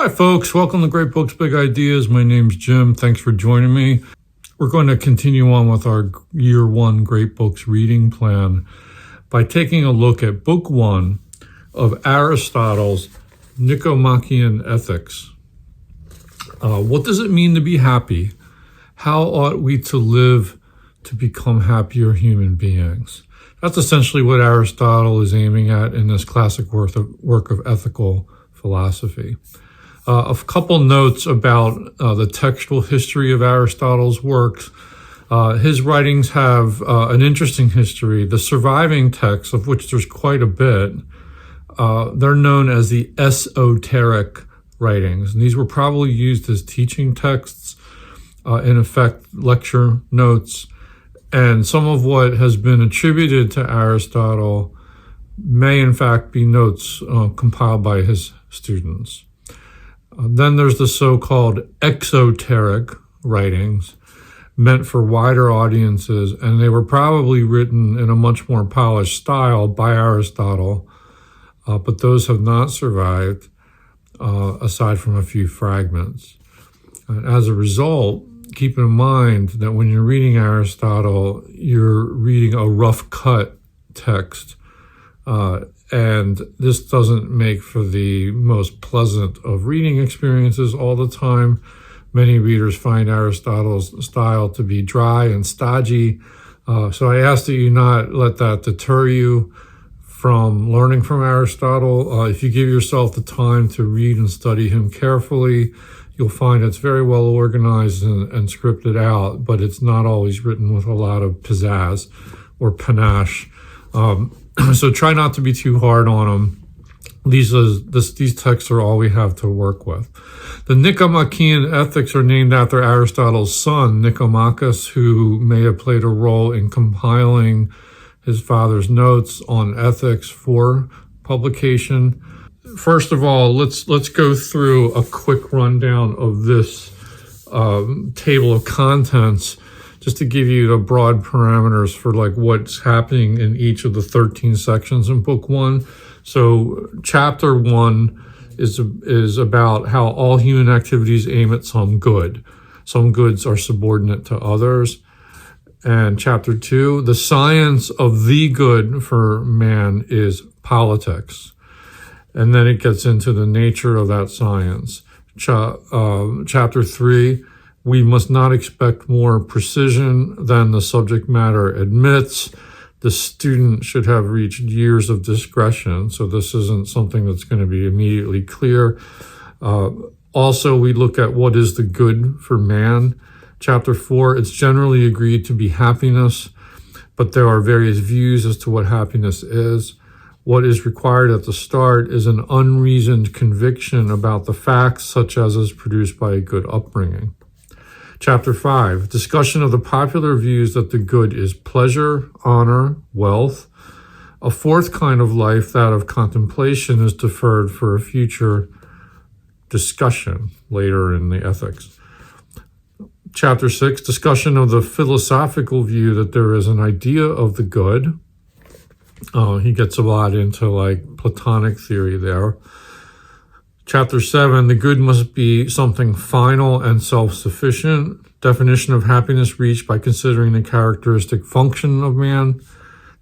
Hi folks, welcome to Great Books, Big Ideas. My name's Jim. Thanks for joining me. We're going to continue on with our Year 1 Great Books reading plan by taking a look at Book 1 of Aristotle's Nicomachean Ethics. What does it mean to be happy? How ought we to live to become happier human beings? That's essentially what Aristotle is aiming at in this classic work of ethical philosophy. A couple notes about the textual history of Aristotle's works. His writings have an interesting history. The surviving texts, of which there's quite a bit, they're known as the esoteric writings. And these were probably used as teaching texts, in effect, lecture notes. And some of what has been attributed to Aristotle may in fact be notes compiled by his students. Then there's the so-called exoteric writings meant for wider audiences, and they were probably written in a much more polished style by Aristotle, but those have not survived, aside from a few fragments. And as a result, keep in mind that when you're reading Aristotle, you're reading a rough cut text, and this doesn't make for the most pleasant of reading experiences all the time. Many readers find Aristotle's style to be dry and stodgy, so I ask that you not let that deter you from learning from Aristotle. If you give yourself the time to read and study him carefully, you'll find it's very well organized and scripted out, but it's not always written with a lot of pizzazz or panache. So try not to be too hard on them. These texts are all we have to work with. The Nicomachean Ethics are named after Aristotle's son, Nicomachus, who may have played a role in compiling his father's notes on ethics for publication. First of all, let's go through a quick rundown of this table of contents, just to give you the broad parameters for like what's happening in each of the 13 sections in Book 1. So Chapter 1 is about how all human activities aim at some good. Some goods are subordinate to others. And Chapter 2, the science of the good for man is politics. And then it gets into the nature of that science. Chapter 3, we must not expect more precision than the subject matter admits. The student should have reached years of discretion, so this isn't something that's going to be immediately clear. Also, we look at what is the good for man. Chapter 4, it's generally agreed to be happiness, but there are various views as to what happiness is. What is required at the start is an unreasoned conviction about the facts, such as is produced by a good upbringing. Chapter 5, discussion of the popular views that the good is pleasure, honor, wealth. A fourth kind of life, that of contemplation, is deferred for a future discussion later in the ethics. Chapter 6, discussion of the philosophical view that there is an idea of the good. He gets a lot into like Platonic theory there. Chapter 7, the good must be something final and self-sufficient. Definition of happiness reached by considering the characteristic function of man.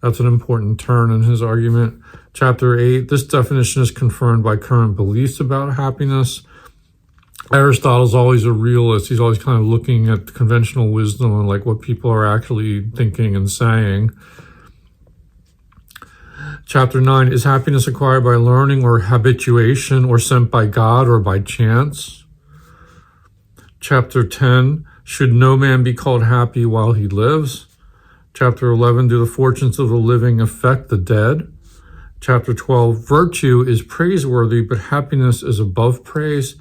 That's an important turn in his argument. Chapter 8, this definition is confirmed by current beliefs about happiness. Aristotle's always a realist. He's always kind of looking at conventional wisdom and like what people are actually thinking and saying. Chapter 9, is happiness acquired by learning or habituation or sent by God or by chance? Chapter 10, should no man be called happy while he lives? Chapter 11, do the fortunes of the living affect the dead? Chapter 12, virtue is praiseworthy, but happiness is above praise.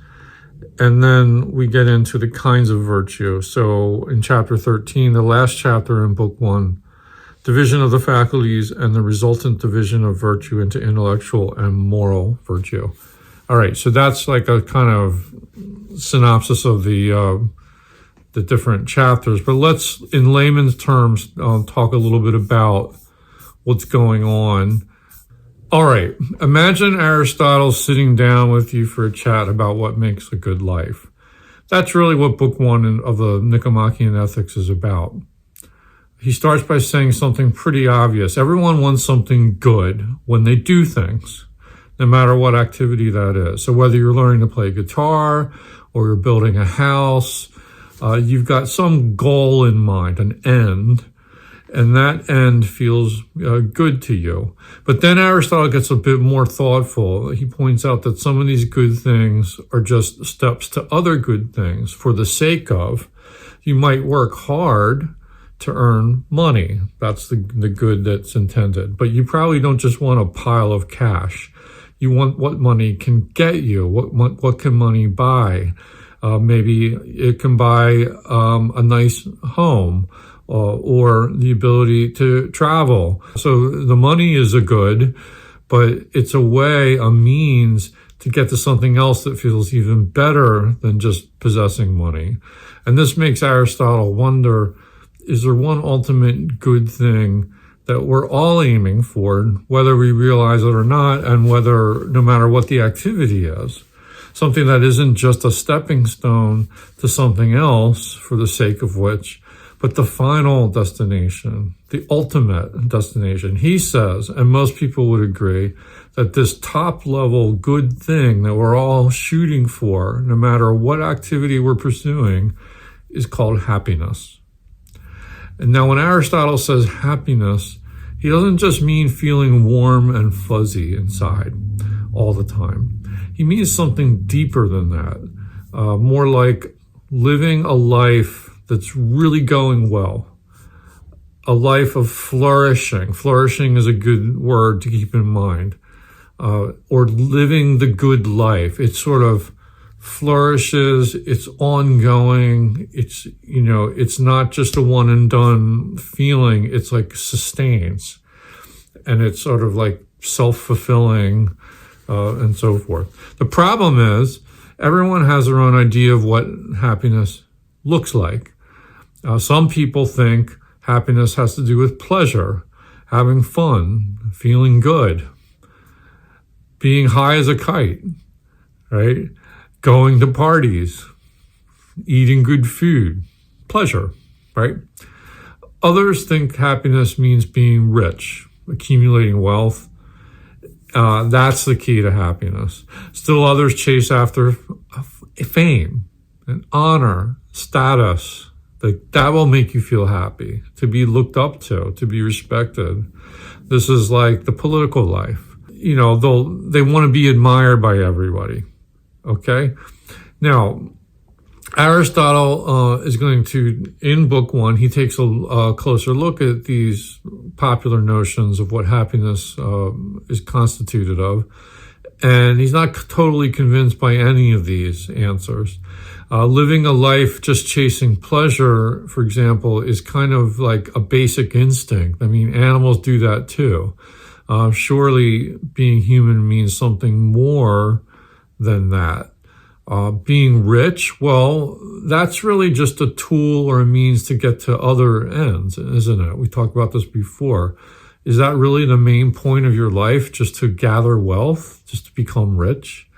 And then we get into the kinds of virtue. So in Chapter 13, the last chapter in Book 1, division of the faculties and the resultant division of virtue into intellectual and moral virtue. All right, so that's like a kind of synopsis of the different chapters. But let's, in layman's terms, talk a little bit about what's going on All right, imagine Aristotle sitting down with you for a chat about what makes a good life. That's really what book one of the Nicomachean Ethics is about. He starts by saying something pretty obvious. Everyone wants something good when they do things, no matter what activity that is. So whether you're learning to play guitar or you're building a house, you've got some goal in mind, an end, and that end feels good to you. But then Aristotle gets a bit more thoughtful. He points out that some of these good things are just steps to other good things for the sake of. You might work hard to earn money. That's the good that's intended. But you probably don't just want a pile of cash. You want what money can get you. What can money buy? Maybe it can buy a nice home or the ability to travel. So the money is a good, but it's a way, a means to get to something else that feels even better than just possessing money. And this makes Aristotle wonder, is there one ultimate good thing that we're all aiming for, whether we realize it or not, and whether, no matter what the activity is, something that isn't just a stepping stone to something else for the sake of which, but the final destination, the ultimate destination. He says, and most people would agree, that this top level good thing that we're all shooting for, no matter what activity we're pursuing, is called happiness. And now when Aristotle says happiness, he doesn't just mean feeling warm and fuzzy inside all the time. He means something deeper than that, more like living a life that's really going well, a life of flourishing. Flourishing is a good word to keep in mind, or living the good life. It sort of flourishes, it's ongoing, it's not just a one and done feeling, it's like sustains, and it's sort of like self-fulfilling, and so forth. The problem is everyone has their own idea of what happiness looks like. Some people think happiness has to do with pleasure, having fun, feeling good, being high as a kite, right? Going to parties, eating good food, pleasure, right? Others think happiness means being rich, accumulating wealth. That's the key to happiness. Still others chase after fame and honor, status. That will make you feel happy, to be looked up to be respected. This is like the political life. They want to be admired by everybody. Okay? Now, Aristotle is going to, in book one, he takes a closer look at these popular notions of what happiness is constituted of. And he's not totally convinced by any of these answers. Living a life just chasing pleasure, for example, is kind of like a basic instinct. I mean, animals do that too. Surely being human means something more than that. Being rich, well, that's really just a tool or a means to get to other ends, isn't it? We talked about this before. Is that really the main point of your life, just to gather wealth, just to become rich?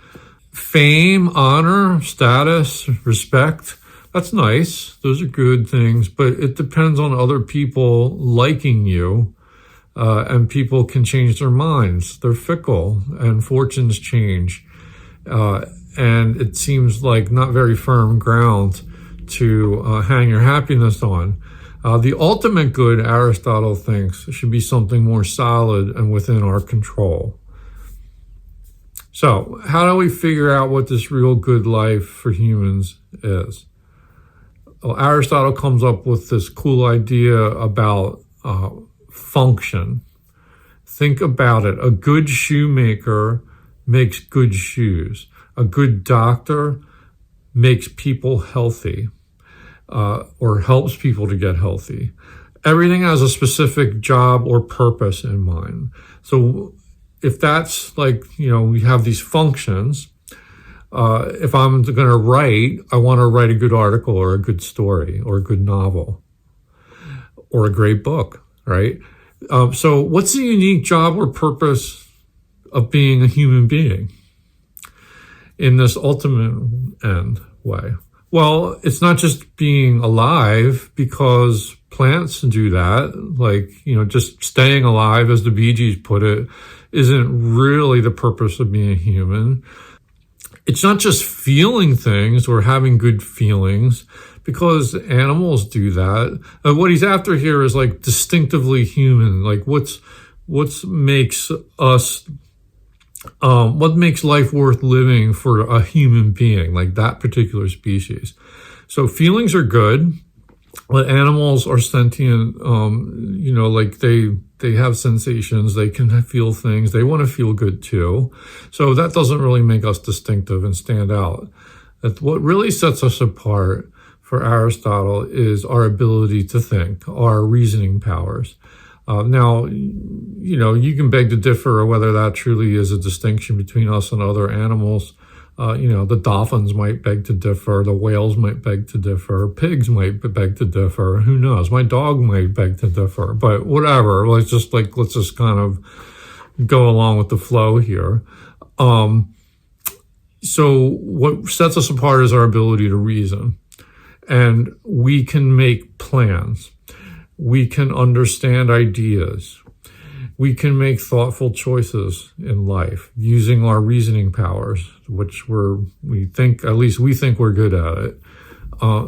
Fame, honor, status, respect, that's nice. Those are good things, but it depends on other people liking you, and people can change their minds. They're fickle, and fortunes change. And it seems like not very firm ground to hang your happiness on. The ultimate good, Aristotle thinks, should be something more solid and within our control. So how do we figure out what this real good life for humans is? Well, Aristotle comes up with this cool idea about function. Think about it. A good shoemaker makes good shoes. A good doctor makes people healthy, or helps people to get healthy. Everything has a specific job or purpose in mind. So if that's like, we have these functions, if I'm going to write, I want to write a good article or a good story or a good novel or a great book, right? So what's the unique job or purpose of being a human being in this ultimate end way? Well, it's not just being alive, because plants do that. Like, just staying alive, as the Bee Gees put it, isn't really the purpose of being a human. It's not just feeling things or having good feelings, because animals do that. What he's after here is like distinctively human. Like what makes us, what makes life worth living for a human being, like that particular species. So feelings are good. But animals are sentient, like they have sensations, they can feel things, they want to feel good too. So that doesn't really make us distinctive and stand out. What really sets us apart for Aristotle is our ability to think, our reasoning powers. Now, you can beg to differ whether that truly is a distinction between us and other animals. The dolphins might beg to differ, the whales might beg to differ, pigs might beg to differ, who knows? My dog might beg to differ, but whatever. Let's just kind of go along with the flow here. So what sets us apart is our ability to reason, and we can make plans. We can understand ideas. We can make thoughtful choices in life using our reasoning powers, which we think we're good at it.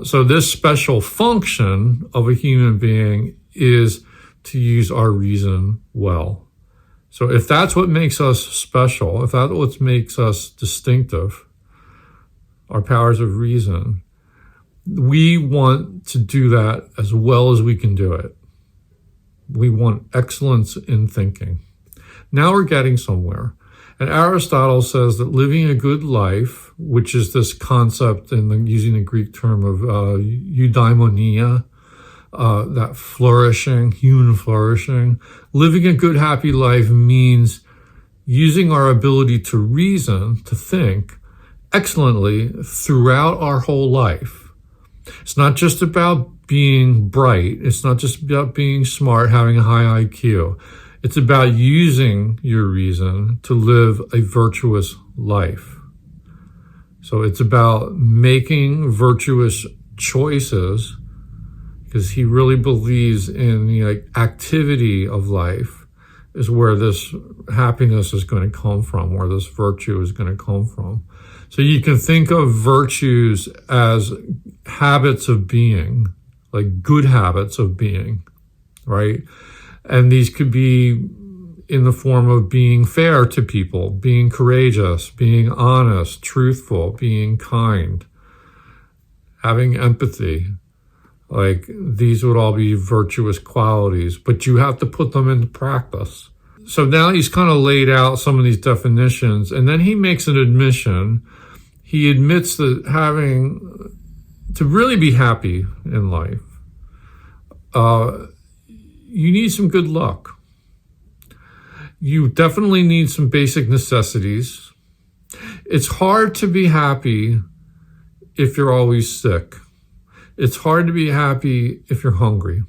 So this special function of a human being is to use our reason well. So if that's what makes us special, if that's what makes us distinctive, our powers of reason, we want to do that as well as we can do it. We want excellence in thinking. Now we're getting somewhere. And Aristotle says that living a good life, which is this concept using the Greek term of eudaimonia, that flourishing, human flourishing, living a good, happy life means using our ability to reason, to think excellently throughout our whole life. It's not just about being bright. It's not just about being smart, having a high IQ. It's about using your reason to live a virtuous life. So it's about making virtuous choices, because he really believes in the activity of life is where this happiness is going to come from, where this virtue is going to come from. So you can think of virtues as habits of being, like good habits of being, right? And these could be in the form of being fair to people, being courageous, being honest, truthful, being kind, having empathy. Like these would all be virtuous qualities, but you have to put them into practice. So now he's kind of laid out some of these definitions, and then he makes an admission. He admits that to really be happy in life, you need some good luck. You definitely need some basic necessities. It's hard to be happy if you're always sick. It's hard to be happy if you're hungry.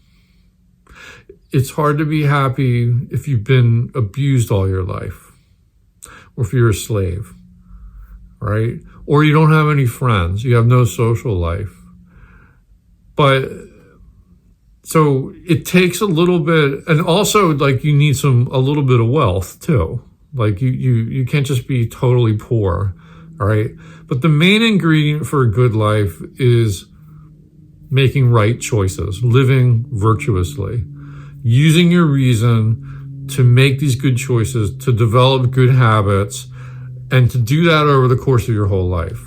It's hard to be happy if you've been abused all your life, or if you're a slave, right? Or you don't have any friends, you have no social life. But so it takes a little bit, and also you need a little bit of wealth too. Like you can't just be totally poor, all right? But the main ingredient for a good life is making right choices, living virtuously, using your reason to make these good choices, to develop good habits, and to do that over the course of your whole life.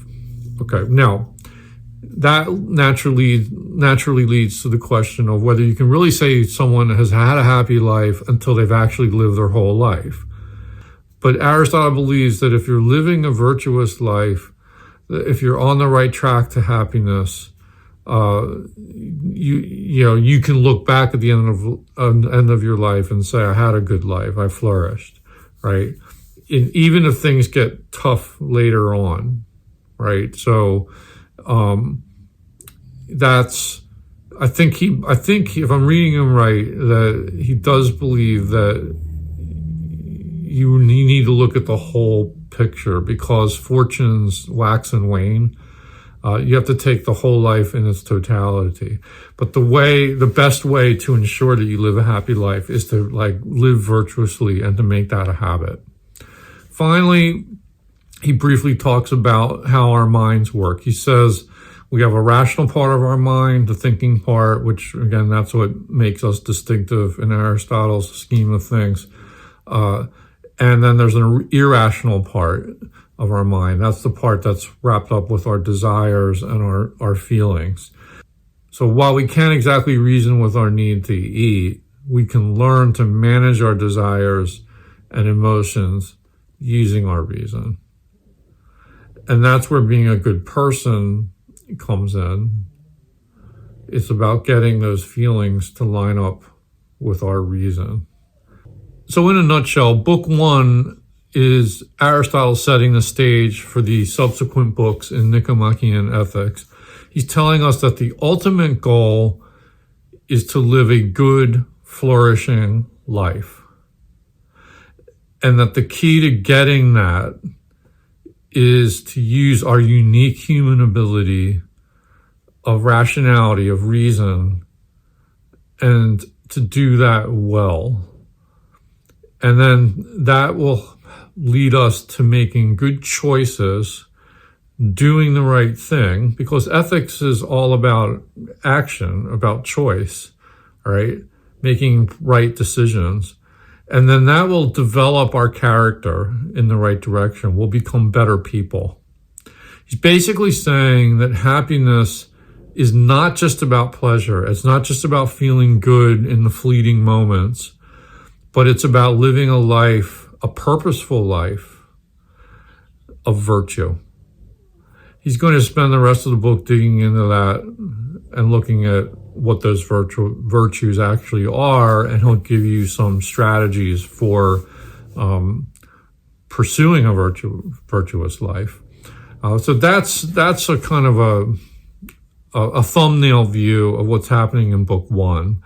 Okay, now that naturally leads to the question of whether you can really say someone has had a happy life until they've actually lived their whole life. But Aristotle believes that if you're living a virtuous life, if you're on the right track to happiness, you can look back at the end of your life and say, I had a good life, I flourished, right? And even if things get tough later on, right? So I think if I'm reading him right, that he does believe that you need to look at the whole picture, because fortunes wax and wane. You have to take the whole life in its totality. But the best way to ensure that you live a happy life is to live virtuously and to make that a habit. Finally, he briefly talks about how our minds work. He says we have a rational part of our mind, the thinking part, which again, that's what makes us distinctive in Aristotle's scheme of things. And then there's an irrational part of our mind. That's the part that's wrapped up with our desires and our feelings. So while we can't exactly reason with our need to eat, we can learn to manage our desires and emotions using our reason. And that's where being a good person comes in. It's about getting those feelings to line up with our reason. So in a nutshell, book 1 is Aristotle setting the stage for the subsequent books in Nicomachean Ethics. He's telling us that the ultimate goal is to live a good, flourishing life. And that the key to getting that is to use our unique human ability of rationality, of reason, and to do that well. And then that will lead us to making good choices, doing the right thing, because ethics is all about action, about choice, all right? Making right decisions. And then that will develop our character in the right direction. We'll become better people. He's basically saying that happiness is not just about pleasure. It's not just about feeling good in the fleeting moments, but it's about living a life, a purposeful life of virtue. He's going to spend the rest of the book digging into that and looking at what those virtues actually are, and he'll give you some strategies for pursuing a virtuous life. So that's a kind of a thumbnail view of what's happening in book 1.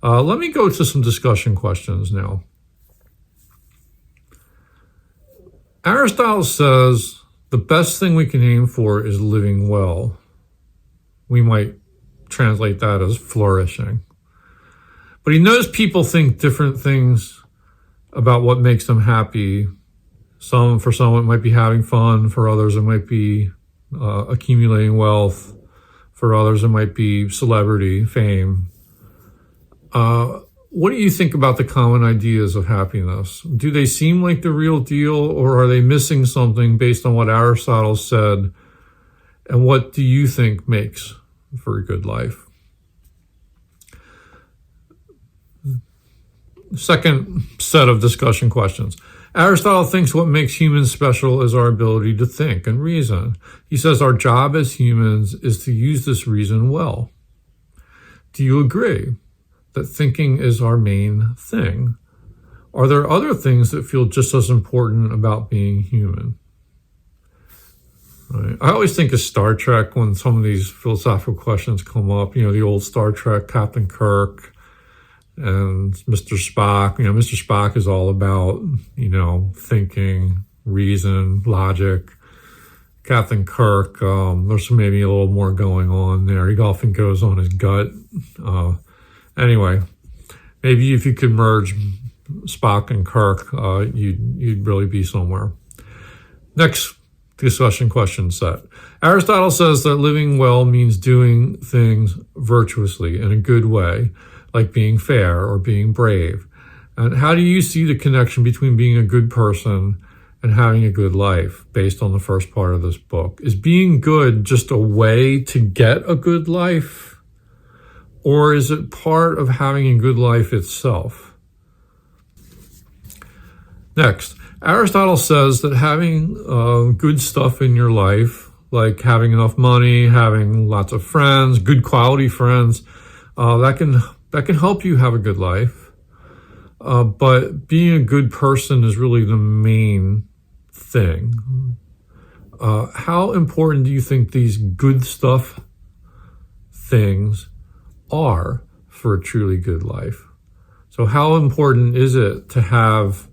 Let me go to some discussion questions now. Aristotle says the best thing we can aim for is living well. We might translate that as flourishing. But he knows people think different things about what makes them happy. For some it might be having fun. For others it might be accumulating wealth. For others it might be celebrity, fame. What do you think about the common ideas of happiness? Do they seem like the real deal, or are they missing something based on what Aristotle said? And what do you think makes for a good life? Second set of discussion questions. Aristotle thinks what makes humans special is our ability to think and reason. He says our job as humans is to use this reason well. Do you agree that thinking is our main thing? Are there other things that feel just as important about being human? Right. I always think of Star Trek when some of these philosophical questions come up. The old Star Trek, Captain Kirk and Mr. Spock. Mr. Spock is all about, thinking, reason, logic. Captain Kirk, there's maybe a little more going on there. He often goes on his gut. Anyway, maybe if you could merge Spock and Kirk, you'd really be somewhere. Next discussion question set. Aristotle says that living well means doing things virtuously in a good way, like being fair or being brave. And how do you see the connection between being a good person and having a good life based on the first part of this book? Is being good just a way to get a good life? Or is it part of having a good life itself? Next, Aristotle says that having good stuff in your life, like having enough money, having lots of friends, good quality friends, that can help you have a good life. But being a good person is really the main thing. How important do you think these good stuff things are for a truly good life? So how important is it to have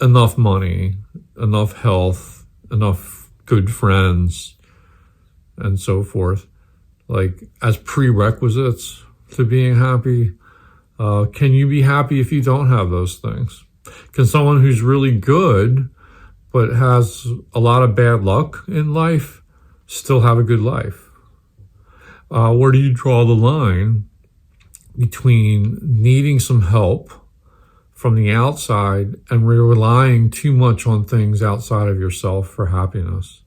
enough money, enough health, enough good friends, and so forth, like as prerequisites to being happy? Can you be happy if you don't have those things? Can someone who's really good but has a lot of bad luck in life still have a good life? Where do you draw the line between needing some help from the outside and relying too much on things outside of yourself for happiness?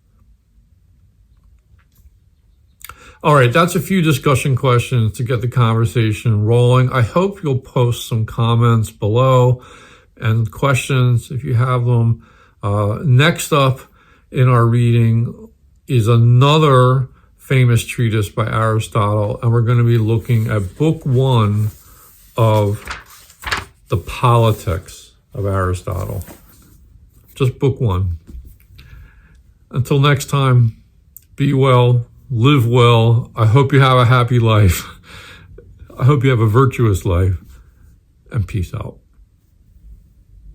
All right, that's a few discussion questions to get the conversation rolling. I hope you'll post some comments below and questions if you have them. Next up in our reading is another famous treatise by Aristotle, and we're going to be looking at book 1 of the Politics of Aristotle. Just book 1. Until next time, be well, live well. I hope you have a happy life. I hope you have a virtuous life, and peace out.